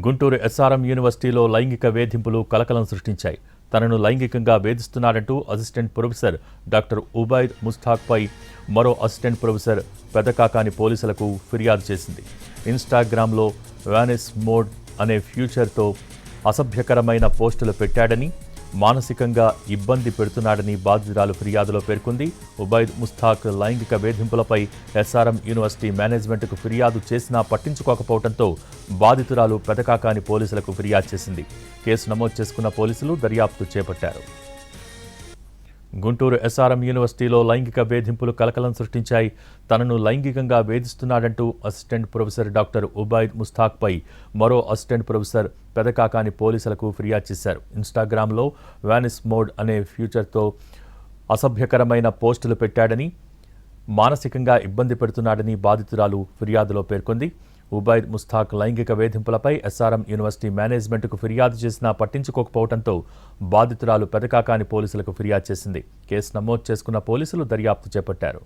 Guntur SRM యూనివర్సిటీలో లైంగిక వేధింపులు కలకలం సృష్టించాయి. తనను లైంగికంగా వేధిస్తున్నాడంటూ అసిస్టెంట్ ప్రొఫెసర్ డాక్టర్ ఉబైద్ ముస్తాక్పై మరో అసిస్టెంట్ ప్రొఫెసర్ పెదకాకాని పోలీసులకు ఫిర్యాదు చేసింది. ఇన్స్టాగ్రామ్లో వ్యానిస్ మోడ్ అనే ఫ్యూచర్తో అసభ్యకరమైన పోస్టులు పెట్టాడని, మానసికంగా ఇబ్బంది పెడుతున్నాడని బాధితురాలు ఫిర్యాదులో పేర్కొంది. ఉబైద్ ముస్తాక్ లైంగిక వేధింపులపై ఎస్ఆర్ఎం యూనివర్సిటీ మేనేజ్మెంట్కు ఫిర్యాదు చేసినా పట్టించుకోకపోవడంతో బాధితురాలు పెదకాకాని పోలీసులకు ఫిర్యాదు చేసింది. కేసు నమోదు చేసుకున్న పోలీసులు దర్యాప్తు చేపట్టారు. గుంటూరు ఎస్ఆర్ఎం యూనివర్సిటీలో లైంగిక వేధింపులు కలకలం సృష్టించాయి. తనను లైంగికంగా వేధిస్తున్నాడంటూ అసిస్టెంట్ ప్రొఫెసర్ డాక్టర్ ఉబైద్ ముస్తాక్పై మరో అసిస్టెంట్ ప్రొఫెసర్ పెదకాకాని పోలీసులకు ఫిర్యాదు చేశారు. ఇన్స్టాగ్రామ్లో వ్యానిస్ మోడ్ అనే ఫ్యూచర్తో అసభ్యకరమైన పోస్టులు పెట్టాడని, మానసికంగా ఇబ్బంది పెడుతున్నాడని బాధితురాలు ఫిర్యాదులో పేర్కొంది. ఉబైద్ ముస్తాక్ లైంగిక వేధింపులపై ఎస్ఆర్ఎం యూనివర్సిటీ మేనేజ్మెంట్కు ఫిర్యాదు చేసినా పట్టించుకోకపోవడంతో బాధితురాలు పెదకాకాని పోలీసులకు ఫిర్యాదు చేసింది. కేసు నమోదు చేసుకున్న పోలీసులు దర్యాప్తు చేపట్టారు.